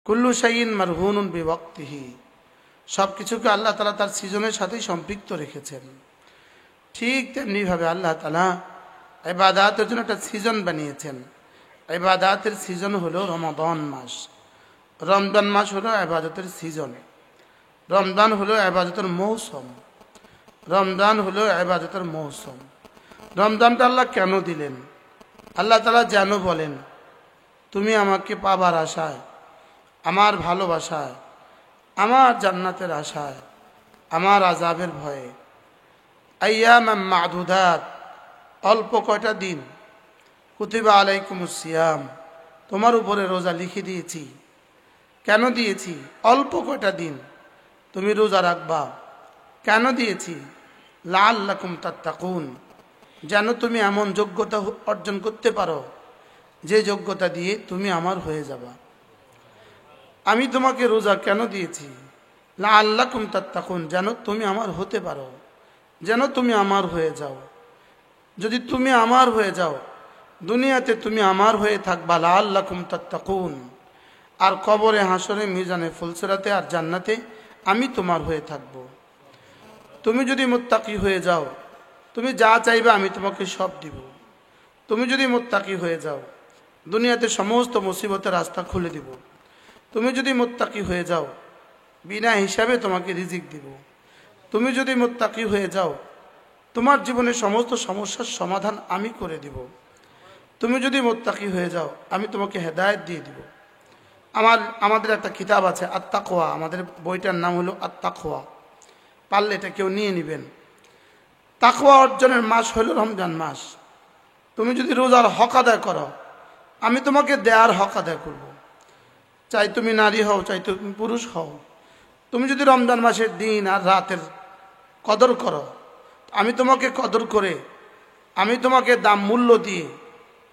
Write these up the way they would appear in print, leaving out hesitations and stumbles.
কুল্লু শাইইন মারহুনুন বিওয়াক্তিহি, সব কিছুকে আল্লাহ তাআলা তার সিজনের সাথেই সম্পৃক্ত রেখেছেন। ঠিক তেমনিভাবে আল্লাহ তাআলা ইবাদতের জন্য একটা সিজন বানিয়েছেন। ইবাদতের সিজন হলো রমাদান মাস। রমজান মাস হলো ইবাদতের সিজন। রমজান হলো ইবাদতের মৌসুম। রমজান হলো ইবাদতের মৌসুম। রমজানটা আল্লাহ কেন দিলেন? আল্লাহ তাআলা যেন বলেন, তুমি আমাকে পাবার আশায়, আমার ভালোবাসায়, আমার জান্নাতের আশায়, আমার আযাবের ভয়ে আইয়ামাম মা'দুদাত, অল্প কয়টা দিন, কুতিবা আলাইকুমুস সিয়াম, তোমার উপরে রোজা লিখে দিয়েছি। কেন দিয়েছি? অল্প কয়টা দিন তুমি রোজা রাখবা। কেন দিয়েছি? লাআল্লাকুম তাত্তাকুন, যেন তুমি এমন যোগ্যতা অর্জন করতে পারো যে যোগ্যতা দিয়ে তুমি আমার হয়ে যাবা। আমি তোমাকে রোজা কেন দিয়েছি? লাআল্লাকুম তাত্তাকুন, যেন তুমি আমার হতে পারো, যেন তুমি আমার হয়ে যাও। যদি তুমি আমার হয়ে যাও, দুনিয়াতে তুমি আমার হয়ে থাকবা লাআল্লাকুম তাত্তাকুন, আর কবরে, হাসরে, মিজানে, ফুলসিরাতে আর জান্নাতে আমি তোমার হয়ে থাকব। তুমি যদি মুত্তাকি হয়ে যাও, তুমি যা চাইবে আমি তোমাকে সব দিব। তুমি যদি মুত্তাকি হয়ে যাও, দুনিয়াতে সমস্ত মুসিবতের রাস্তা খুলে দিব। তুমি যদি মুত্তাকি হয়ে যাও, বিনা হিসাবে তোমাকে রিজিক দিব। তুমি যদি মুত্তাকি হয়ে যাও, তোমার জীবনের সমস্ত সমস্যার সমাধান আমি করে দিব। তুমি যদি মুত্তাকি হয়ে যাও, আমি তোমাকে হেদায়েত দিয়ে দিব। আমাদের একটা কিতাব আছে আত-তাকওয়া, আমাদের বইটার নাম হলো আত-তাকওয়া। পারলে এটা কেউ নিয়ে নেবেন। তাকওয়া অর্জনের মাস হলো রমজান মাস। তুমি যদি রোজার হক আদায় করো, আমি তোমাকে দেয়ার হক আদায় করব। চাই তুমি নারী হও, চাই তুমি পুরুষ হও, তুমি যদি রমজান মাসের দিন আর রাতের কদর করো, আমি তোমাকে কদর করে, আমি তোমাকে দাম মূল্য দিয়ে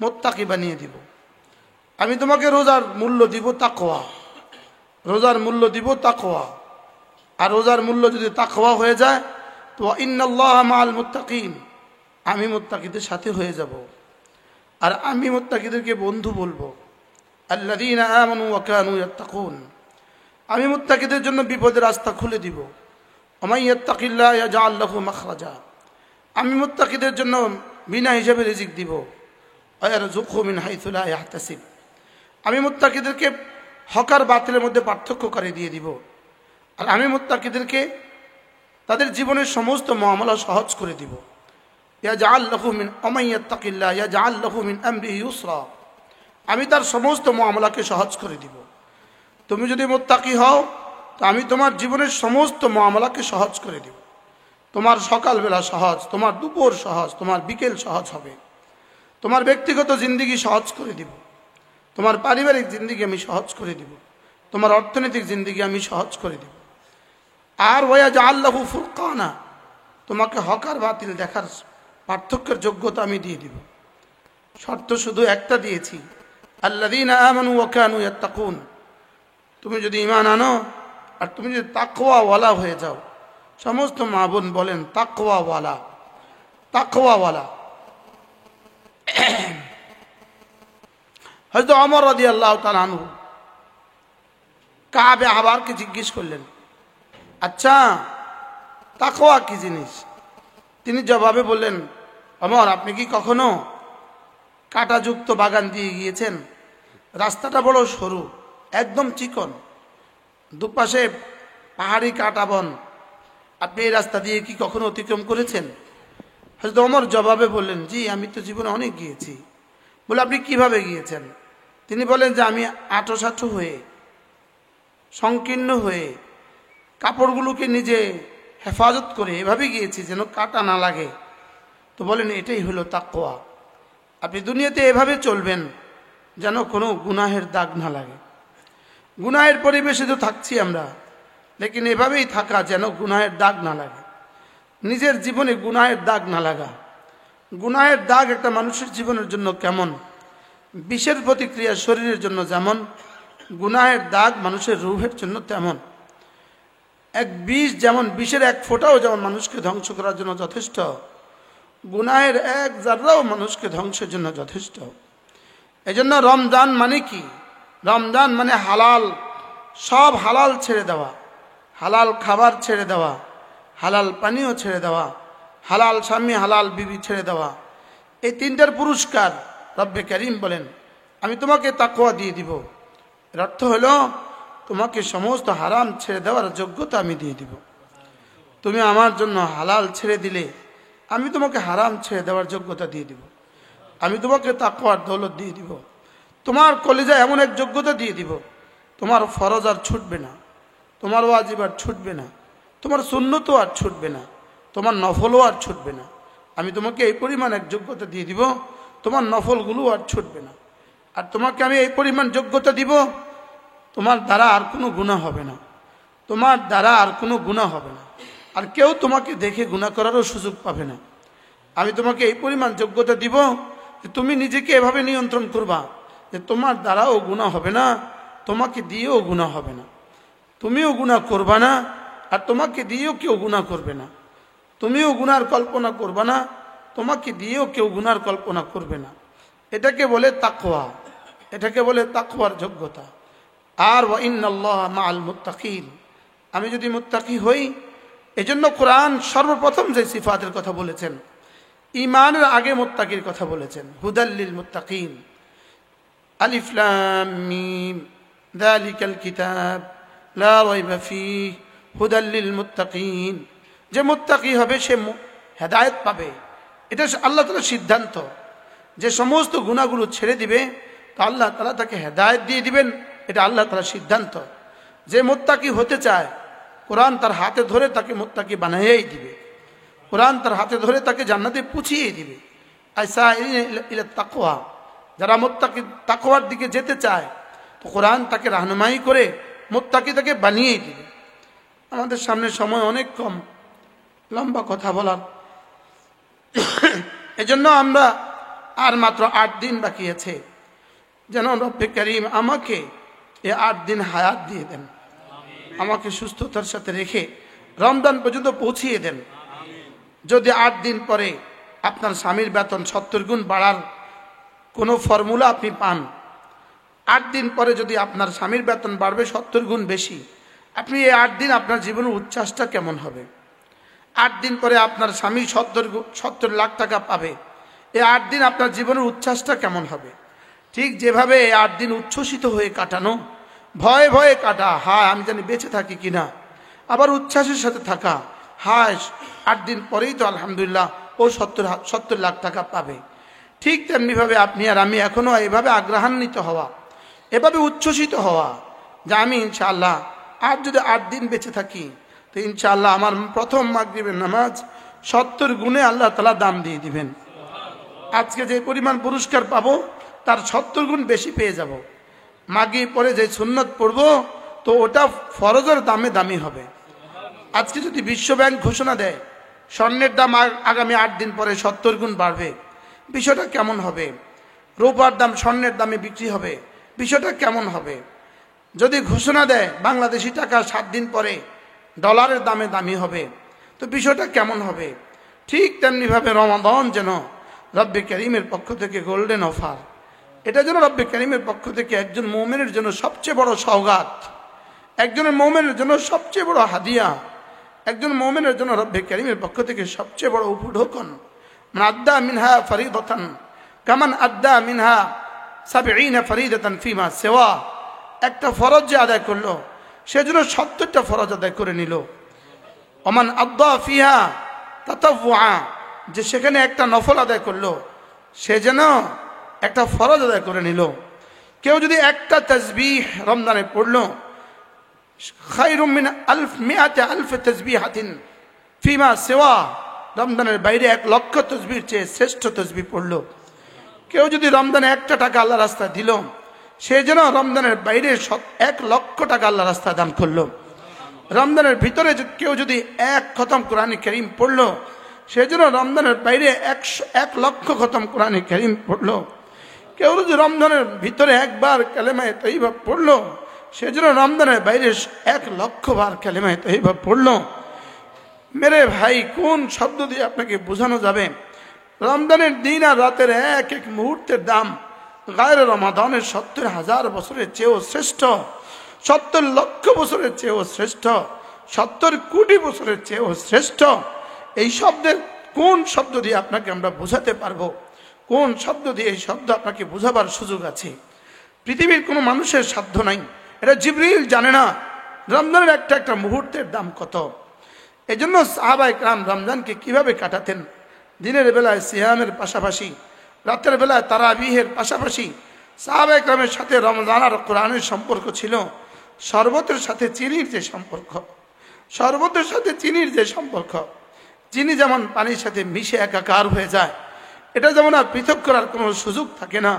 মুত্তাকি বানিয়ে দিব। আমি তোমাকে রোজার মূল্য দিব তাকওয়া, রোজার মূল্য দিব তাকওয়া। আর রোজার মূল্য যদি তাকওয়া হয়ে যায়, তো ইন্নাল্লাহা মাআল মুত্তাকিন, আমি মুত্তাকিদের সাথে হয়ে যাব। আর আমি মুত্তাকিদেরকে বন্ধু বলবো, আল্লাযীনা আমানু ওয়া কানু ইয়াত্তাকুন, আমি মুত্তাকিদের জন্য বিপদের রাস্তা খুলে দিব। ওয়া মান ইয়াত্তাকিল্লাহ ইয়াজআল লাহু মাখরাজা, আমি মুত্তাকিদের জন্য বিনা হিসাবে রিজিক দিব। ওয়া ইয়ারযুকহু মিন হাইসু লা ইয়াহতাসিব, আমি মুত্তাকিদেরকে হক আর বাতিলের মধ্যে পার্থক্য করে দিয়ে দিব। আর আমি মুত্তাকিদেরকে তাদের জীবনের সমস্ত মুআমালা সহজ করে দিব। ইয়াজআল লাহু মিন ওয়া মান ইয়াত্তাকিল্লাহ ইয়াজআল লাহু মিন আমরিহি ইউসরা, আমি তার সমস্ত মুআমালাকে সহজ করে দিব। তুমি যদি মুত্তাকি হও, তো আমি তোমার জীবনের সমস্ত মুআমালাকে সহজ করে দিব। তোমার সকালবেলা সহজ, তোমার দুপুর সহজ, তোমার বিকেল সহজ হবে। তোমার ব্যক্তিগত জিন্দেগি সহজ করে দিব। তোমার পারিবারিক জিন্দেগি আমি সহজ করে দিব। তোমার অর্থনৈতিক জিন্দেগি আমি সহজ করে দিব। আর ওয়াজআল লাহু ফুরকানা, তোমাকে হক আর বাতিল দেখার পার্থক্যের যোগ্যতা আমি দিয়ে দিব। শর্ত শুধু একটা দিয়েছি, আল্লাযীনা আমানু ওয়া কানু ইয়াত্তাকুন, তুমি যদি ঈমান আনো আর তুমি যদি তাকওয়াওয়ালা হয়ে যাও। সমস্ত মা বোন বলেন তাকওয়াওয়ালা, তাকওয়াওয়ালা। হযরত ওমর রাদিয়াল্লাহু তাআলা আনহু কাবে আহবারকে জিজ্ঞেস করলেন, আচ্ছা তাকওয়া কি জিনিস? তিনি জবাবে বললেন, ওমর, আপনি কি কখনো কাঁটাযুক্ত বাগান দিয়ে গিয়েছেন? রাস্তাটা বড় সরু, একদম চিকন, দুপাশে পাহাড়ি কাঁটা বন, আপনি এই রাস্তা দিয়ে কি কখনো অতিক্রম করেছেন? হযরত ওমর জবাবে বললেন, জি, আমি তো জীবনে অনেক গিয়েছি। বলে, আপনি কিভাবে গিয়েছেন? তিনি বলেন যে আমি আঁটো হয়ে, সংকীর্ণ হয়ে, কাপড়গুলোকে নিজে হেফাজত করে এভাবে গিয়েছি যেন কাঁটা না লাগে। তো বলেন, এটাই হলো তাকওয়া। আপনি দুনিয়াতে এভাবে চলবেন যেন কোনো গুনাহের দাগ না লাগে। গুনাহের পরিবেশে তো থাকছি আমরা, লেকিন এভাবেই থাকা যেন গুনাহের দাগ না লাগে। নিজের জীবনে গুনাহের দাগ না লাগা। গুনাহের দাগ একটা মানুষের জীবনের জন্য কেমন, বিষের প্রতিক্রিয়া শরীরের জন্য যেমন, গুনাহের দাগ মানুষের রূহের জন্য তেমন। এক বিষ যেমন, বিষের এক ফোঁটাও যেমন মানুষকে ধ্বংস করার জন্য যথেষ্ট, গুনাহের এক জাররাও মানুষকে ধ্বংসের জন্য যথেষ্ট। এজন্য রমজান মানে কি? রমজান মানে হালাল সব হালাল ছেড়ে দেওয়া, হালাল খাবার ছেড়ে দেওয়া, হালাল পানীয় ছেড়ে দেওয়া, হালাল স্বামী হালাল বিবি ছেড়ে দেওয়া, এই তিনটার পুরস্কার রব্বে কারীম বলেন আমি তোমাকে তাকওয়া দিয়ে দিব। এর অর্থ হলো তোমাকে সমস্ত হারাম ছেড়ে দেওয়ার যোগ্যতা আমি দিয়ে দিব। তুমি আমার জন্য হালাল ছেড়ে দিলে আমি তোমাকে হারাম ছেড়ে দেওয়ার যোগ্যতা দিয়ে দিব। আমি তোমাকে তাকওয়ার দৌলত দিয়ে দিব। তোমার কলিজায় এমন এক যোগ্যতা দিয়ে দিব, তোমার ফরজ আর ছুটবে না, তোমার ওয়াজিব আর ছুটবে না, তোমার সুন্নতও আর ছুটবে না, তোমার নফলও আর ছুটবে না। আমি তোমাকে এই পরিমাণ এক যোগ্যতা দিয়ে দিব, তোমার নফলগুলো আর ছুটবে না। আর তোমাকে আমি এই পরিমাণ যোগ্যতা দিব, তোমার দ্বারা আর কোনো গুনাহ হবে না, তোমার দ্বারা আর কোনো গুনাহ হবে না, আর কেউ তোমাকে দেখে গুনাহ করারও সুযোগ পাবে না। আমি তোমাকে এই পরিমাণ যোগ্যতা দিব যে তুমি নিজেকে এভাবে নিয়ন্ত্রণ করবা যে তোমার দ্বারাও গুনাহ হবে না, তোমাকে দিয়েও গুনাহ হবে না, তুমিও গুনাহ করবা না, আর তোমাকে দিয়েও কেউ গুনাহ করবে না। তুমিও গুনার কল্পনা করবা না, তোমাকে দিয়েও কেউ গুনার কল্পনা করবে না। এটাকে বলে তাকওয়া, এটাকে বলে তাকওয়ার যোগ্যতা। আর ওয়া ইন্নাল্লাহা মাআল মুত্তাকিন, আমি যদি মুত্তাকি হই, এজন্য কোরআন সর্বপ্রথম যে সিফাতের কথা বলেছেন, ঈমানের আগে মুত্তাকির কথা বলেছেন, হুদাল লিল মুত্তাকিন। আলিফ লাম মিম যালিকাল কিতাব লা রাইবা ফীহি হুদাল লিল মুত্তাকিন। যে মুত্তাকি হবে সে হেদায়েত পাবে, এটা আল্লাহ তাআলার সিদ্ধান্ত। যে সমস্ত গুনাহগুলো ছেড়ে দিবে তো আল্লাহ তাআলা তাকে হেদায়েত দিয়ে দিবেন, এটা আল্লাহ তাআলার সিদ্ধান্ত। যে মুত্তাকি হতে চায় কোরআন তার হাতে ধরে তাকে মুত্তাকি বানাইয়াই দিবে, কোরআন তার হাতে ধরে তাকে জান্নাতে পৌঁছিয়ে দিবে। আইসাইলিনা ইলা তাকওয়া, যারা মুত্তাকি তাকওয়ার দিকে যেতে চায় তো কোরআন তাকে রাহনুমাই করে মুত্তাকি তাকে বানিয়ে দিবে। আমাদের সামনে সময় অনেক কম, লম্বা কথা বলার, এজন্য আমরা আর মাত্র 8 দিন বাকি আছে, যেন রব্বে কারীম আমাকে এই 8 দিন হায়াত দিয়ে দেন, আমাকে সুস্থতার সাথে রেখে রমজান পর্যন্ত পৌঁছিয়ে দেন। যদি 8 দিন পরে আপনার স্বামীর বেতন 70 গুণ বাড়ার কোনো ফর্মুলা আপনি পান, 8 দিন পরে যদি আপনার স্বামীর বেতন বাড়বে 70 গুণ বেশি, আপনি এই 8 দিন আপনার জীবনের উচ্ছ্বাসটা কেমন হবে? 8 দিন পরে আপনার স্বামী 70 লাখ টাকা পাবে, এই 8 দিন আপনার জীবনের উচ্ছ্বাসটা কেমন হবে? ঠিক যেভাবে এই 8 দিন উচ্ছ্বসিত হয়ে কাটানো, ভয়ে ভয়ে কাটা, হায় আমি জানি বেঁচে থাকি কিনা, আবার উচ্ছ্বাসের সাথে থাকা, হায় 8 দিন পরেই তো আলহামদুলিল্লাহ ও 70 লাখ টাকা পাবে। ঠিক তেমনিভাবে আপনি আর আমি এখনো এভাবে আগ্রহান্বিত হওয়া, এভাবে উচ্ছ্বসিত হওয়া যে আমি ইনশাআল্লাহ আর যদি 8 দিন বেঁচে থাকি তো ইনশাআল্লাহ আমার প্রথম মাগরিবের নামাজ 70 গুণে আল্লাহ তাআলা দাম দিয়ে দিবেন। আজকে যে পরিমাণ পুরস্কার পাবো তার 70 গুণ বেশি পেয়ে যাব। মাগরিব পরে যে সুন্নত পড়বো তো ওটা ফরজের দামে দামি হবে। আজকে যদি বিশ্ব ব্যাংক ঘোষণা দেয় স্বর্ণের দাম আগামী 8 দিন পরে 70 গুণ বাড়বে, বিষয়টা কেমন হবে? রূপার দাম স্বর্ণের দামে বিক্রি হবে, বিষয়টা কেমন হবে? যদি ঘোষণা দেয় বাংলাদেশি টাকা 7 দিন পরে ডলারের দামে দামি হবে, তো বিষয়টা কেমন হবে? ঠিক তেমনিভাবে রমাদান যেন রব্বে কারীমের পক্ষ থেকে গোল্ডেন অফার, এটা যেন রব্বে কারীমের পক্ষ থেকে একজন মুমিনের জন্য সবচেয়ে বড় সওগাত, একজনের মুমিনের জন্য সবচেয়ে বড় হাদিয়া, একজন মুমিনের জন্য রব্বে কারীমের পক্ষ থেকে সবচেয়ে বড় উপঢৌকন। মান আদ্দা মিনহা ফরিদাতান কামান আদ্দা মিনহা 70 ফরিদাতান ফিমা সিওয়া। একটা ফরজ যে আদায় করলো সেজন্য 70টা ফরজ আদায় করে নিল। ওমান আদ্দা ফিহা তাতাওয়া, যে সেখানে একটা নফল আদায় করলো সে যেন একটা ফরজ আদায় করে নিল। কেউ যদি একটা তাসবিহ রমজানে পড়লো, খায়রুম মিন মিআতি আলফ তাসবিহাতিন ফিমা সিওয়া, রমজানের বাইরে 1 লক্ষ তাসবিহর চেয়ে শ্রেষ্ঠ তাসবিহ পড়লো। কেউ যদি রমজানে 1টা টাকা আল্লাহর রাস্তায় দিল, সে যেন রমজানের বাইরে 1 লক্ষ টাকা আল্লাহর রাস্তায় দান করলো। রমজানের ভিতরে কেউ যদি 1 খতম কোরআন কারীম পড়লো, সে যেন রমজানের বাইরে 1 লক্ষ খতম কোরআন কারীম পড়লো। কেউ যদি রমজানের ভিতরে 1 বার কালেমায়ে তাইয়্যিবা পড়লো, সে যেন রমজানের বাইরে 1 লক্ষ বার কালেমায়ে তাইয়্যিবা পড়লো। মেরে ভাই, কোন শব্দ দিয়ে আপনাকে বোঝানো যাবে? রমজানের দিন আর রাতের এক এক মুহূর্তের দাম গায়রে রমাদানের 70,000 বছরের চেয়েও শ্রেষ্ঠ। 70 লক্ষ বছরের চেয়েও শ্রেষ্ঠ, 70 কোটি বছরের চেয়েও শ্রেষ্ঠ। এই শব্দের কোন শব্দ দিয়ে আপনাকে আমরা বোঝাতে পারবো? কোন শব্দ দিয়ে এই শব্দ আপনাকে বোঝাবার সুযোগ আছে? পৃথিবীর কোনো মানুষের সাধ্য নাই। এটা জিবরিল জানে না রমজানের একটা একটা মুহূর্তের দাম কত। এই জন্য সাহাবায়ে কেরাম রমজানকে কিভাবে কাটাতেন? দিনের বেলায় সিয়ামের পাশাপাশি, রাতের বেলায় তারাবিহের পাশাপাশি সাহাবায়ে কেরামের সাথে রমজান আর কোরআনের সম্পর্ক ছিল শরবতের সাথে চিনির যে সম্পর্ক। শরবতের সাথে চিনির যে সম্পর্ক, চিনি যেমন পানির সাথে মিশে একাকার হয়ে যায়, এটা যেমন আর পৃথক করার কোনো সুযোগ থাকে না,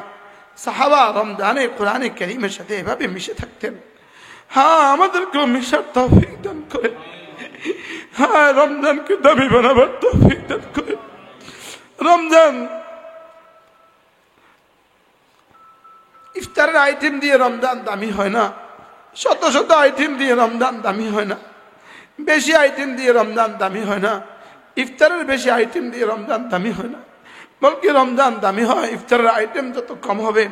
সাহাবা রমজানে কোরআনে কারীমের সাথে এভাবে মিশে থাকতেন। হ্যাঁ, আমাদেরকেও মিশার তৌফিক দান করে। হ্যাঁ, রমজানকে দামি বানাবার তৌফিক দান করে। রমজান ইফতারের আইটেম দিয়ে রমজান দামি হয় না, শত শত আইটেম দিয়ে রমজান দামি হয় না, বেশি আইটেম দিয়ে রমজান দামি হয় না, ইফতারের বেশি আইটেম দিয়ে রমজান দামি হয় না, বলকি রমজান দামি হয় ইফতারের আইটেম যত কম হবে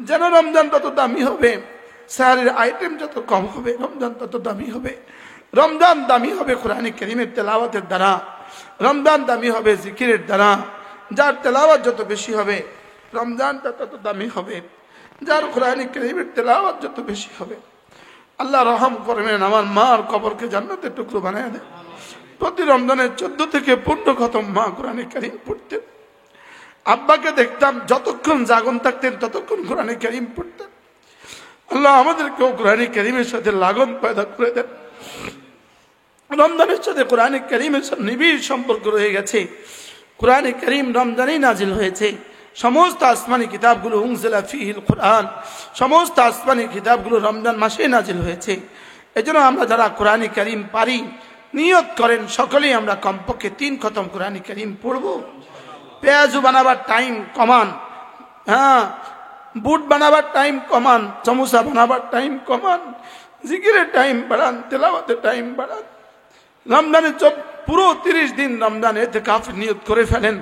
যেন রমজান তত দামি হবে। সাহারির আইটেম যত কম হবে রমজান তত দামি হবে। রমজান দামি হবে কোরআনে কারীমের তেলাওয়াতের দ্বারা, রমজান দামি হবে জিকিরের দ্বারা। যার তেলাওয়াত যত বেশি হবে রমজানটা তত দামি হবে, যার কোরআনে কারীমের তেলাওয়াত যত বেশি হবে। আল্লাহ রহম করবেন, আমার মার কবরকে জান্নাতের টুকরো বানায় দেয়। প্রতি রমজানের 14 থেকে 15 খতম মা কোরআনে কারীম পড়তেন। আব্বাকে দেখতাম যতক্ষণ জাগন থাকতেন ততক্ষণ কোরআনে কারীম পড়তেন। আল্লাহ আমাদেরকেও কোরআনে কারীমের সাথে লাগন পয়দা করে দেন। রমজানের সাথে কোরআনে কারীমের সাথে নিবিড় সম্পর্ক রয়ে গেছে। কোরআনে কারীম রমজানেই নাজিল হয়েছে। সমস্ত আসমানি কিতাবগুলো উনজিলা ফীহিল কোরআন, সমস্ত আসমানি কিতাবগুলো রমজান মাসে নাজিল হয়েছে। এজন্য আমরা যারা কোরআনে কারীম পারি নিয়ত করেন সকলেই আমরা কমপক্ষে 3 খতম কোরআনে কারীম পড়ব। পেঁয়াজু বানাবার টাইম কমান, হ্যাঁ, বুট বানাবার টাইম কমান, সমোসা বানাবার টাইম কমান, জিকিরের টাইম বাড়ান, তেলাওয়াতের টাইম বাড়ান। রমজানে পুরো 30 দিন রমজান ইতিকাফ নিয়ত করে ফেলেন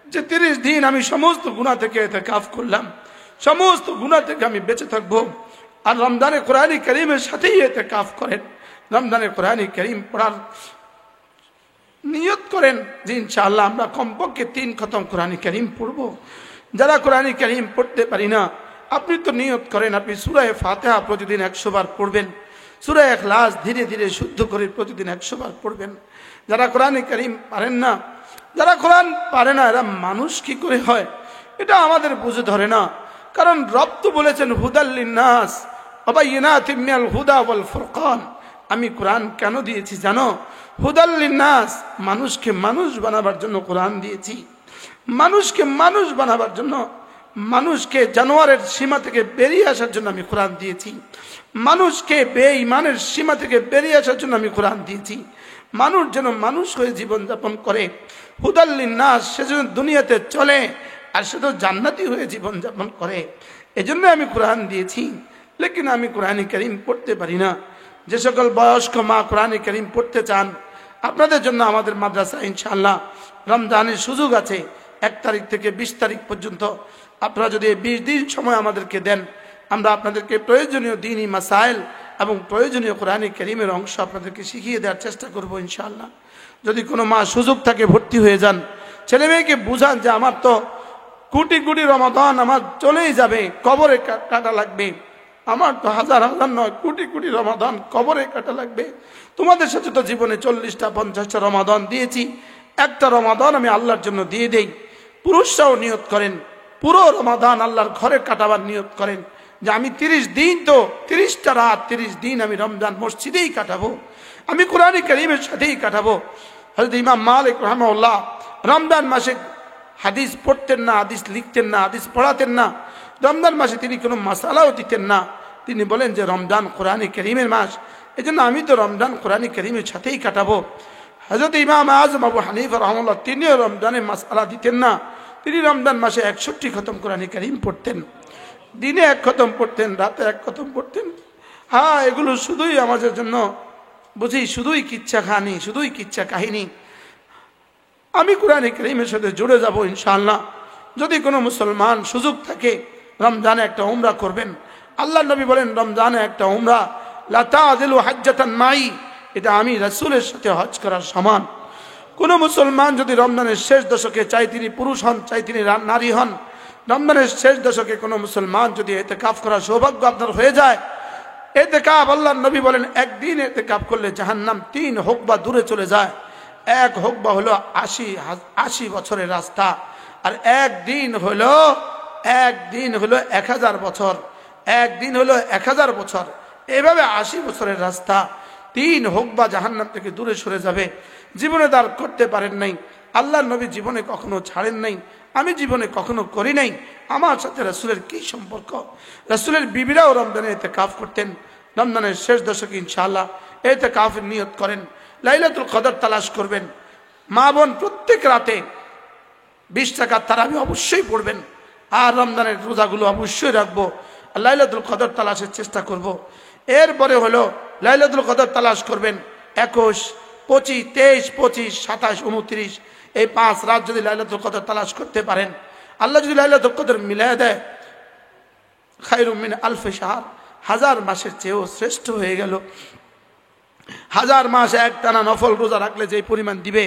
যে 30 দিন আমি সমস্ত গুনাহ থেকে ইতিকাফ করলাম, সমস্ত গুনাহ থেকে আমি বেঁচে থাকবো। আর রমজানে কোরআনে কারীমের সাথেই ইতিকাফ করেন। রমজানে কোরআনে কারীম পড়ার নিয়ত করেন যে ইনশাআল্লাহ আমরা কমপক্ষে 3 খতম কোরআনে কারীম পড়ব। যারা কোরআনে কারীম পড়তে পারি না, আপনি তো নিয়ত করেন আপনি সূরা ফাতিহা প্রতিদিন 100 বার পড়বেন, সূরা ইখলাস ধীরে ধীরে শুদ্ধ করে প্রতিদিন 100 বার পড়বেন। যারা কোরআনে কারীম পারেন না, যারা কোরআন পারে না, এরা মানুষ কি করে হয় এটা আমাদের বুঝে ধরে না। কারণ রব তো বলেছেন হুদাল লিন্নাস ওয়া বায়িনাতিম মিনাল হুদা ওয়াল ফুরকান। আমি কোরআন কেন দিয়েছি জানো? হুদাল লিন্নাস, মানুষকে মানুষ বানাবার জন্য কোরআন দিয়েছি। মানুষকে মানুষ বানাবার জন্য, মানুষকে জানোয়ারের সীমা থেকে বেরিয়ে আসার জন্য আমি কোরআন দিয়েছি। মানুষকে বেঈমানের সীমা থেকে বেরিয়ে আসার জন্য আমি কোরআন দিয়েছি। মানুষ যেন মানুষ হয়ে জীবনযাপন করে। হুদাল লিন্নাস, সে যেন দুনিয়াতে চলে আর সে তো জান্নাতি হয়ে জীবনযাপন করে, এজন্য আমি কোরআন দিয়েছি। লেকিন আমি কোরআনে কারীম পড়তে পারি না। যে সকল বয়স্ক মা কোরআনে কারীম পড়তে চান, আপনাদের জন্য আমাদের মাদ্রাসা ইনশাআল্লাহ রমজানের সুযোগ আছে। 1 তারিখ থেকে 20 তারিখ পর্যন্ত আপনারা যদি 20 দিন সময় আমাদেরকে দেন, আমরা আপনাদেরকে প্রয়োজনীয় দ্বীনি মাসাইল এবং প্রয়োজনীয় কোরআনে কারীমের অংশ আপনাদেরকে শিখিয়ে দেওয়ার চেষ্টা করব ইনশাআল্লাহ। যদি কোনো মা সুযোগ থাকে ভর্তি হয়ে যান, ছেলে মেয়েকে বুঝান যে আমার তো কোটি কোটি রমাদান আমার চলেই যাবে, কবরে কাটা লাগবে, আমার তো হাজার হাজার নয় কোটি কোটি রমাদান কবরে কাটা লাগবে। তোমাদের সাথে তো জীবনে 40টা 50টা রমাদান দিয়েছি, একটা রমাদান আমি আল্লাহর জন্য দিয়ে দেই। পুরুষরাও নিয়ত করেন পুরো রমাদান আল্লাহর ঘরে কাটাবার নিয়ত করেন যে আমি 30 দিন তো 30টা রাত 30 দিন আমি রমজান মসজিদেই কাটাবো, আমি কোরআনে কারীমের সাথেই কাটাবো। হযরত ইমাম মালিক রাহিমাহুল্লাহ রমজান মাসে হাদিস পড়তেন না, হাদিস লিখতেন না, হাদিস পড়াতেন না। রমজান মাসে তিনি কোনো মাসালাও দিতেন না। তিনি বলেন যে রমজান কোরআনে কারীমের মাস, এজন্য আমি তো রমজান কোরআনে কারীমের সাথেই কাটাবো। হযরত ইমাম আযম আবু হানিফা রাহিমাহুল্লাহ তিনিও রমজানে মাসালা দিতেন না। তিনি রমজান মাসে 61 খতম কোরআনে কারীম পড়তেন। দিনে 1 খতম পড়তেন, রাতে 1 খতম পড়তেন। হ্যাঁ, এগুলো শুধুই আমাদের জন্য বুঝি শুধুই কিচ্ছা কাহিনী, শুধুই কিচ্ছা কাহিনী। আমি কোরআনে কারীমের সাথে জুড়ে যাব ইনশাআল্লাহ। যদি কোনো মুসলমান সুযোগ থাকে রমজানে একটা উমরা করবেন, আল্লাহ নবী বলেন রমজানে একটা উমরা লা তাযিলু হাজ্জাতান মাই, এটা আমি রাসূলের সাথে হজ করার সমান। কোন মুসলমান যদি রমজানের শেষ দশকে, চাই তিনি পুরুষ হন চাই তিনি নারী হন, রমজানের শেষ দশকে কোনো মুসলমান যদি ইতিকাফ করার সৌভাগ্য আপনার হয়ে যায়, ইতিকাফ আল্লাহর নবী বলেন একদিন ইতিকাফ করলে জাহান্নাম 3 হুকবা দূরে চলে যায়। এক হুকবা হলো 80 বছরের রাস্তা, আর একদিন হলো 1000 বছর, একদিন হলো 1000 বছর, এভাবে 80 বছরের রাস্তা 3 হুকবা জাহান্নাম থেকে দূরে সরে যাবে। জীবনে তার করতে পারেন নাই, আল্লাহর নবী জীবনে কখনো ছাড়েন নাই, আমি জীবনে কখনো করি নাই। আমার সাথে রাসূলের কি সম্পর্ক? রাসূলের বিবিরাও রমজানে ইতিকাফ করতেন। রমজানের শেষ দশকে ইনশাআল্লাহ ইতিকাফের নিয়ত করেন, লাইলাতুল কদর তালাশ করবেন। মা বোন প্রত্যেক রাতে 20 রাকাত তারাবি অবশ্যই পড়বেন, আর রমজানের রোজাগুলো অবশ্যই রাখবো, লাইলাতুল কদর তালাশের চেষ্টা করব। এরপরে হলো লাইলাতুল কদর তালাশ করবেন 21, 25, 23, 25, 27, 29, এই 5 রাত যদি লাইলাতুল কদর তালাশ করতে পারেন, আল্লাহ যদি লাইলাতুল কদর মিলাই দেয়, খায়রুম মিন আলফি শাহর, 1000 মাসের চেয়েও শ্রেষ্ঠ হয়ে গেল। 1000 মাস একটানা নফল রোজা রাখলে যে পরিমাণ দিবে,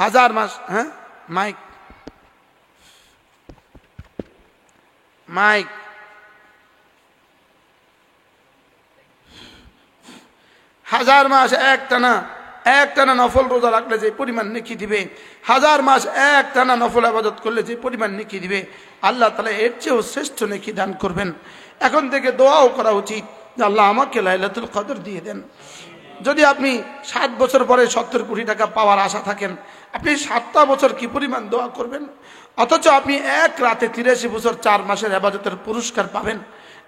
1000 মাস, হ্যাঁ মাইক 1000 মাস একটানা নফল রোজা রাখলে যে পরিমাণ নেকি দিবে, 1000 মাস একটানা নফল ইবাদত করলে যে পরিমাণ নেকি দিবে, আল্লাহ তাআলা এর চেয়েও শ্রেষ্ঠ নেকি দান করবেন। এখন থেকে দোয়াও করা উচিত যে আল্লাহ আমাকে লাইলাতুল কদর দিয়ে দেন। যদি আপনি 7 বছর পরে 70 কোটি টাকা পাওয়ার আশা থাকেন, আপনি 7টা বছর কি পরিমাণ দোয়া করবেন, অথচ আপনি এক রাতে 83 বছর 4 মাসের ইবাদতের পুরস্কার পাবেন,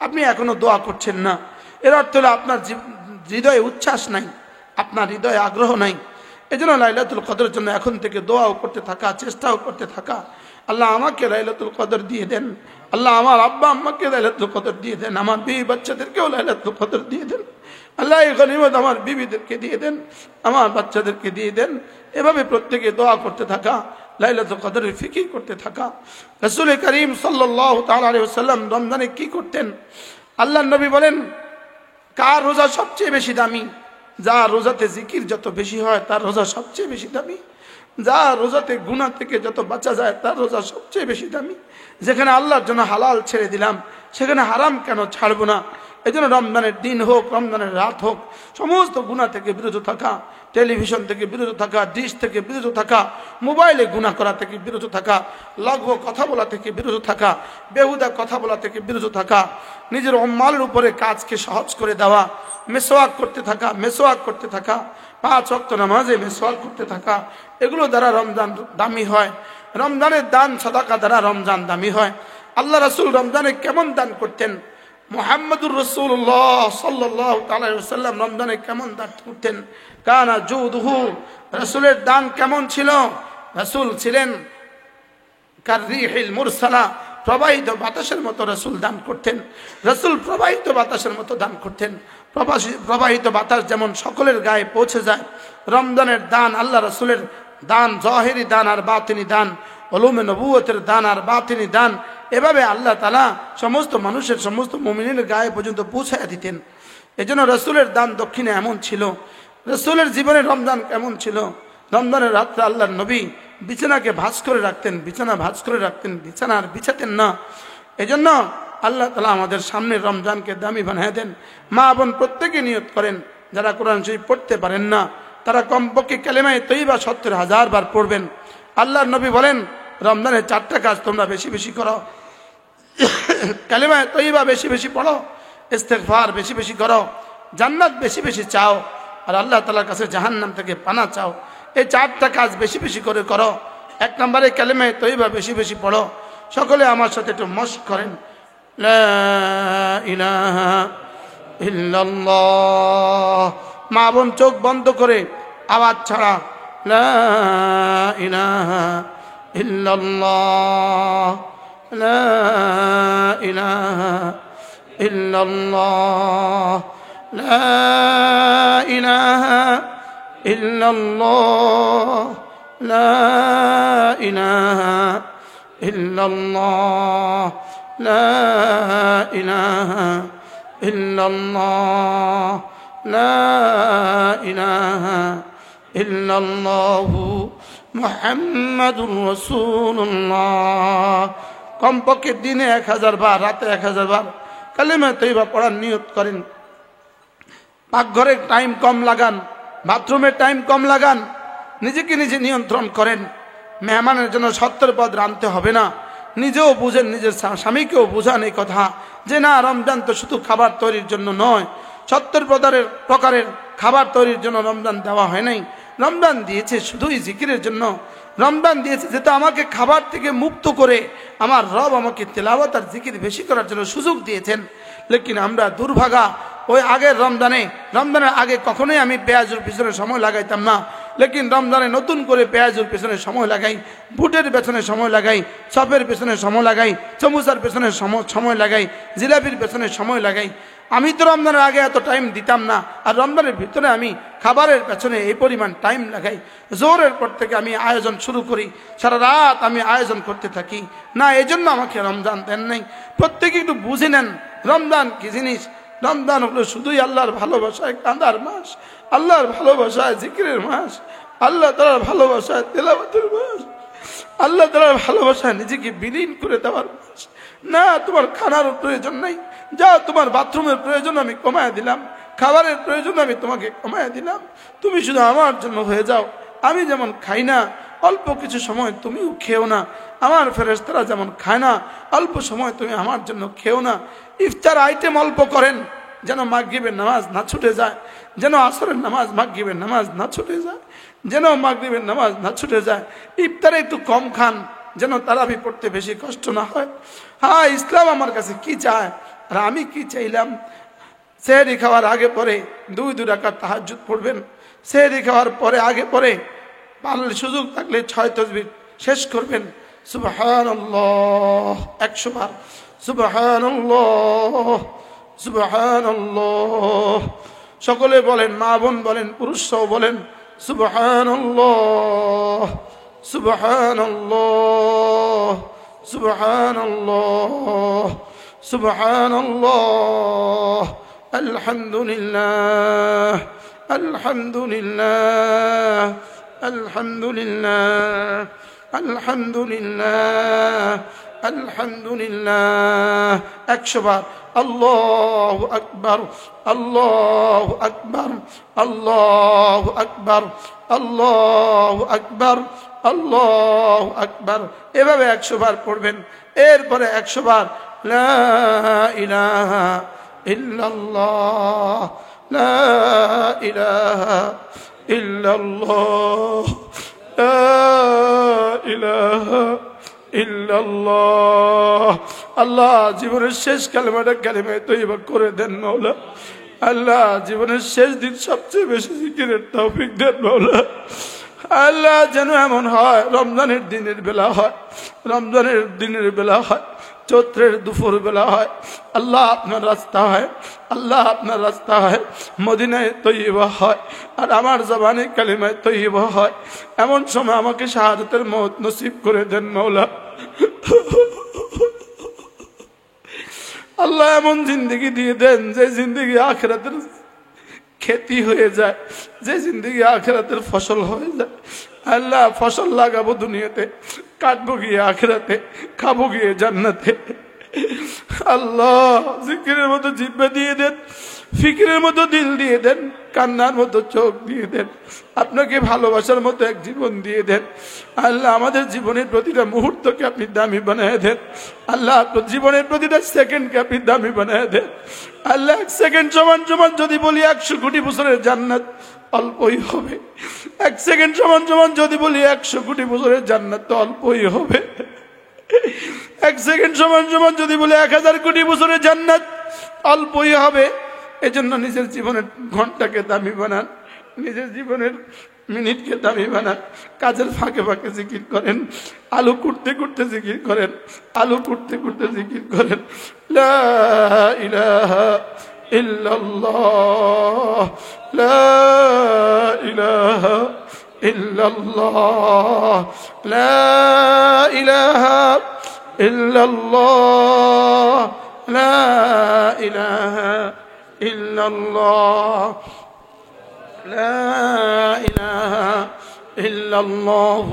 আপনি এখনো দোয়া করছেন না। এর অর্থ হলো আপনার হৃদয়ে উচ্ছ্বাস নাই, আপনার হৃদয়ে আগ্রহ নাই। এজন্য লাইলাতুল কদরের জন্য এখন থেকে দোয়াও করতে থাকা, চেষ্টাও করতে থাকা, আল্লাহ আমাকে লাইলাতুল কদর দিয়ে দেন, আল্লাহ আমার আব্বা আম্মাকে লাইলাতুল কদর দিয়ে দেন, আমার বিবি বাচ্চাদেরকেও লাইলাতুল কদর দিয়ে দেন, আল্লাহ এই গনিমত আমার বিবিদেরকে দিয়ে দেন, আমার বাচ্চাদেরকে দিয়ে দেন। এভাবে প্রত্যেকে দোয়া করতে থাকা, লাইলাতুল কদরের ফিকির করতে থাকা। রাসূল করিম সাল্লাল্লাহু তাআলা আলাইহি ওয়াসাল্লাম রমজানে কি করতেন? আল্লাহর নবী বলেন, কার রোজা সবচেয়ে বেশি দামি? যার রোজাতে জিকির যত বেশি হয় তার রোজা সবচেয়ে বেশি দামি। যার রোজাতে গুনাহ থেকে যত বাঁচা যায় তার রোজা সবচেয়ে বেশি দামি। যেখানে আল্লাহর জন্য হালাল ছেড়ে দিলাম, সেখানে হারাম কেন ছাড়বো না? এই জন্য রমজানের দিন হোক, রমজানের রাত হোক, সমস্ত গুনাহ থেকে বিরত থাকা, টেলিভিশন থেকে বিরত থাকা, ডিশ থেকে বিরত থাকা, মোবাইলে গুনাহ করা থেকে বিরত থাকা, লঘু কথা বলা থেকে বিরত থাকা, বেহুদা কথা বলা থেকে বিরত থাকা, নিজের অম্মালের উপরে কাজকে সহজ করে দেওয়া, মেসওয়াক করতে থাকা, 5 ওয়াক্ত নামাজে মেসওয়াক করতে থাকা, এগুলো দ্বারা রমজান দামি হয়। রমজানের দান সাদাকা দ্বারা রমজান দামি হয়। আল্লাহ রাসূল রমজানে কেমন দান করতেন? মুহাম্মদুর রাসূলুল্লাহ সাল্লাল্লাহু আলাইহি ওয়াসাল্লাম রমজানে কেমন দান করতেন? কানা জুদুহু, রাসূলের দান কেমন ছিল? রাসূল ছিলেন কাররিহিল মুরসালা, প্রবাহিত বাতাসের মতো রাসূল দান করতেন। রাসূল প্রবাহিত বাতাসের মতো দান করতেন। প্রবাহিত বাতাস যেমন সকলের গায়ে পৌঁছে যায়, রমজানের দান, আল্লাহ রাসূলের দান, জাহেরি দান আর বাতিনি দান, উলুমে নবুয়তের দান আর বাতিনি দান, এভাবে আল্লাহ তাআলা সমস্ত মানুষের, সমস্ত মুমিনের গায়ে পর্যন্ত পৌঁছায় দিতেন। এজন্য রাসূলের দান দক্ষিণে এমন ছিল। রাসূলের জীবনে রমজান কেমন ছিল? রমজানের রাত্রে আল্লাহর নবী বিছানাকে ভাঁজ করে রাখতেন, বিছানা আর বিছাতেন না। এজন্য আল্লাহ তাআলা আমাদের সামনে রমজানকে দামি বানিয়ে দেন। মা বোন প্রত্যেকে নিয়ত করেন, যারা কোরআন শরীফ পড়তে পারেন না তারা কমপক্ষে কালেমায়ে তয়্যিবা ৭০,০০০ বার পড়বেন। আল্লাহর নবী বলেন, রমজানের 4টা কাজ তোমরা বেশি বেশি করো। কালেমায়ে তয়্যিবা বেশি বেশি পড়ো, ইস্তেগফার বেশি বেশি করো, জান্নাত বেশি বেশি চাও, আর আল্লাহ তাআলার কাছে জাহান্নাম থেকে পানা চাও। এই 4টা কাজ বেশি বেশি করে করো। 1 নম্বরে কালেমায়ে তয়্যিবা বেশি বেশি পড়ো। সকলে আমার সাথে একটু মশক করেন, লা ইলাহা ইল্লাল্লাহ। মা বোন চোখ বন্ধ করে আওয়াজ ছাড়া লা ইলাহা ইল্লাল্লাহ, লা ইলাহা ইল্লাল্লাহ, লা ইলাহা ইল্লাল্লাহ, লা ইলাহা ইল্লাল্লাহ, লা ইলাহা ইল্লাল্লাহ, লা ইলাহা ইল্লাল্লাহু মুহাম্মাদুর রাসূলুল্লাহ। কমপক্ষে দিনে 1000 বার, রাতে 1000 বার কালিমা তৈয়বা পড়ার নিয়ত করেন। পাকঘরে টাইম কম লাগান, বাথরুমে টাইম কম লাগান, নিজেকে নিজে নিয়ন্ত্রণ করেন। মেহমানের জন্য 70 পদ রাঁধতে হবে না। নিজেও বুঝেন, নিজের স্বামীকেও বোঝান এই কথা যে না, রমজান তো শুধু খাবার তৈরির জন্য নয়, 70 প্রকারের খাবার তৈরির জন্য রমজান দেওয়া হয় নাই। রমজান দিয়েছে শুধুই জিকিরের জন্য। রমজান দিয়েছে যেটা আমাকে খাবার থেকে মুক্ত করে আমার রব আমাকে তেলাওয়াত আর জিকির বেশি করার জন্য সুযোগ দিয়েছেন। লেকিন আমরা দুর্ভাগা, ওই আগের রমজানের আগে কখনোই আমি পেঁয়াজের পিছনে সময় লাগাইতাম না, লেকিন রমজানে নতুন করে পেঁয়াজের পেছনে সময় লাগাই, বুটের পেছনে সময় লাগাই, চপের পেছনে সময় লাগাই, চমুচার পেছনে সময় লাগাই, জিলাপির পেছনে সময় লাগাই। আমি তো রমজানের আগে এত টাইম দিতাম না, আর রমজানের ভিতরে আমি খাবারের পেছনে এই পরিমাণ টাইম লাগাই। জোহরের পর থেকে আমি আয়োজন শুরু করি, সারা রাত আমি আয়োজন করতে থাকি। না, এই জন্য আমাকে রমজান দেন নাই। প্রত্যেকে একটু বুঝে নেন রমজান কি জিনিস। রমজান হলো শুধুই আল্লাহর ভালোবাসায় কাঁদার মাস, আল্লাহর ভালোবাসায় জিকিরের মাস, আল্লাহ তাআলার ভালোবাসায় তেলাওয়াতের মাস, আল্লাহ তাআলার ভালোবাসায় নিজেকে বিলীন করে দেওয়ার মাস। না, তোমার খানার প্রয়োজন নাই, যা তোমার বাথরুমের প্রয়োজন আমি কমায় দিলাম, খাবারের প্রয়োজন আমি তোমাকে কমায় দিলাম, তুমি শুধু আমার জন্য হয়ে যাও। আমি যেমন খাই না, অল্প কিছু সময় তুমিও খেও না। আমার ফেরেশতারা যেমন খায় না, অল্প সময় তুমি আমার জন্য খেও না। ইফতার আইটেম অল্প করেন, যেন মাগরিবের নামাজ না ছুটে যায়, যেন আসরের নামাজ মাগরিবের নামাজ না ছুটে যায়, যেন মাগরিবের নামাজ না ছুটে যায়। ইফতারে একটু কম খান, যেন তারাবি পড়তে বেশি কষ্ট না হয়। হ্যাঁ, ইসলাম আমার কাছে কি চায় আর আমি কি চাইলাম? সেহরি খাওয়ার আগে পরে 2 রাকাত তাহাজ্জুদ পড়বেন। সেহরি খাওয়ার পরে আগে পরে পারলে সুযোগ থাকলে 6 তাসবিহ শেষ করবেন। সুবহানাল্লাহ 100 বার, সুবহানাল্লাহ, সুবহানাল্লাহ। সকলে বলেন, মা বোন বলেন, পুরুষরাও বলেন সুবহানাল্লাহ, সুবহানাল্লাহ, সুবহানাল্লাহ, সুবহানাল্লাহ। আলহামদুলিল্লাহ, আলহামদুলিল্লাহ, আলহামদুলিল্লাহ, আলহামদুলিল্লাহ, আলহামদুলিল্লাহ। 100 বার। আল্লাহু আকবার, আল্লাহু আকবার, আল্লাহু আকবার, আল্লাহু আকবার, আল্লাহু আকবার। এভাবে 100 বার পড়বেন। এরপরে 100 বার লা ইলাহা ইল্লাল্লাহ, লা ইলাহা ইল্লাল্লাহ, লা ইলাহা ইল্লাল্লাহ। আল্লাহ জীবনের শেষ কালেমাটা কালেমায়ে তয়্যিবা করে দেন মাওলা। আল্লাহ জীবনের শেষ দিন সবচেয়ে বেশি জিকিরের তৌফিক দেন মাওলা। আল্লাহ যেন এমন হয় রমজানের দিনের বেলা হয়, রমজানের দিনের বেলা হয়, চৈত্রের দুপুর বেলা হয়, আল্লাহ আপনার রাস্তা হয়, আল্লাহ আপনার রাস্তা হয়, মদিনায় তয়্যিবা হয়, আর আমার জবানে কালিমায়ে তয়্যিবা হয়। এমন সময় আমাকে শাহাদাতের মওত নসিব করে দেন মাওলা। আল্লাহ এমন জিন্দেগি দিয়ে দেন যে জিন্দেগি আখিরাতের খেতি হয়ে যায়, যে জিন্দেগি আখিরাতের ফসল হয়ে যায়। আল্লাহ ফসল লাগাবো দুনিয়াতে, কাটবো গিয়ে আখিরাতে, খাবো গিয়ে জান্নাতে। আল্লাহ জিকিরের মতো জিহ্বা দিয়ে দেন, ফিকিরের মতো দিল দিয়ে দেন, কান্নার মতো চোখ দিয়ে দেন, আপনাকে ভালোবাসার মতো এক জীবন দিয়ে দেন। আল্লাহ আমাদের জীবনের প্রতিটা মুহূর্তকে আপনি দামি বানায় দেন। আল্লাহ জীবনের প্রতিটা সেকেন্ডকে আপনি দামি বানায় দেন। আল্লাহ 1 সেকেন্ড সমান সমান যদি বলি 100 কোটি বছরের জান্নাত অল্পই হবে। 1 সেকেন্ড সমান সমান যদি বলি 100 কোটি বছরের জান্নাত তো অল্পই হবে। 1 সেকেন্ড সমান সমান যদি বলি 1000 কোটি বছরের জান্নাত অল্পই হবে। এজন্য নিজের জীবনের ঘন্টাকে দামি বানান, নিজের জীবনের মিনিটকে দামি বানান। কাজের ফাঁকে ফাঁকে জিকির করেন, আলু কুটতে কুটতে জিকির করেন, আলু কুটতে কুটতে জিকির করেন। লা ইলাহা ইল্লাল্লাহ, লা ইলাহা ইল্লাল্লাহ, লা ইলাহা ইল্লাল্লাহ, লা ইলাহা ইল্লাল্লাহ লা ইলাহা ইল্লাল্লাহ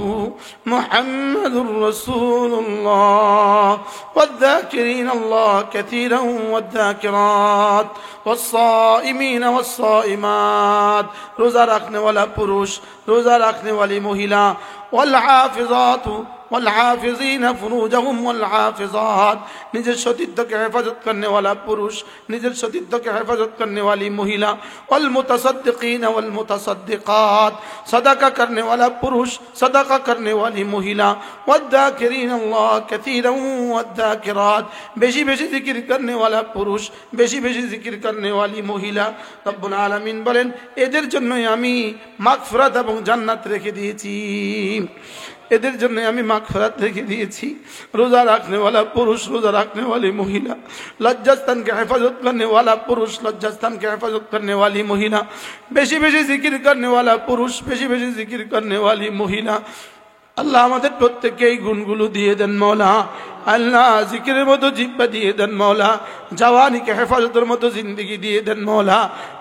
মুহাম্মাদুর রাসূলুল্লাহ والذاكرين الله كثيرا والذاكرات والصائمين والصائمات روزہ رکھنے والا पुरुष روزہ رکھنے والی महिला والحافظات والحافظين فروجهم والحافظات নিজের সতীত্বকে হেফাজত करने वाला पुरुष নিজের সতীত্বকে হেফাজত करने वाली महिला والمتصدقين والمتصدقات सदका करने वाला पुरुष सदका करने वाली महिला والذاكرين الله كثيرا والذاكرات বেশি বেশি জিকির करने वाला पुरुষ বেশি বেশি জিকির करने वाली महिला রব্বুল আলামিন বলেন এদের জন্যই আমি মাগফিরাত এবং জান্নাত রেখে দিয়েছি এদের জন্য আমি মাগফিরাত রেখে দিয়েছি रोजा रखने वाला पुरुष रोजा रखने वाली महिला लज्जास्थान के हिफाजत करने वाला पुरुष लज्जास्थान के हिफाजत करने वाली महिला बेशी बेशी जिकिर करने वाला पुरुष बेशी बेशी जिकिर करने वाली महिला আল্লাহ আমাদের প্রত্যেককে এই গুণগুলো দিয়ে দেন মওলা আল্লাহ জিকিরের মতো জিহ্বা দিয়ে দেন মওলা জওয়ানিকে হেফাজতের মতো জিন্দেগি দিয়ে দেন মওলা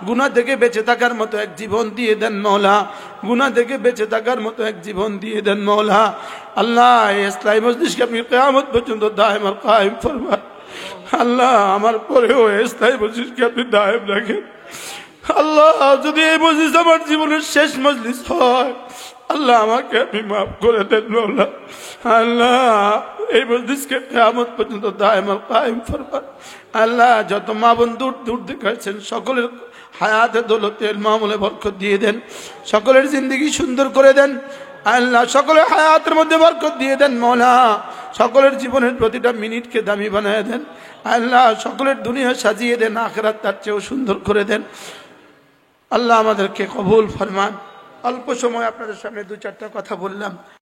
গুনাহ থেকে বেঁচে থাকার মতো এক জীবন দিয়ে দেন মওলা গুনাহ থেকে বেঁচে থাকার মতো এক জীবন দিয়ে দেন মওলা আল্লাহ এই ইসলামী মজলিসকে আপনি কিয়ামত পর্যন্ত দায়েম আর কায়েম ফরমান আল্লাহ আমার পরেও এই ইসলামী মজলিসকে আপনি দায়েম রাখেন আল্লাহ যদি এই মজলিস আমার জীবনের শেষ মজলিস হয় আল্লাহ আমাকে আপনি মাফ করে দেন মওলা আল্লাহ এই মজলিসকে কিয়ামত পর্যন্ত দায়েম আর কায়েম ফরমান আল্লাহ যত মা বোন দূর দূর থেকে আসছেন সকলের হায়াতে দৌলতে মামুলে বরকত দিয়ে দেন সকলের জিন্দেগি সুন্দর করে দেন আল্লাহ সকলের হায়াতের মধ্যে বরকত দিয়ে দেন মওলা সকলের জীবনের প্রতিটা মিনিটকে দামি বানায় দেন আল্লাহ সকলের দুনিয়া সাজিয়ে দেন আখিরাত তার চেয়েও সুন্দর করে দেন আল্লাহ আমাদেরকে কবুল ফরমান অল্প সময় আপনাদের সামনে দু চারটা কথা বললাম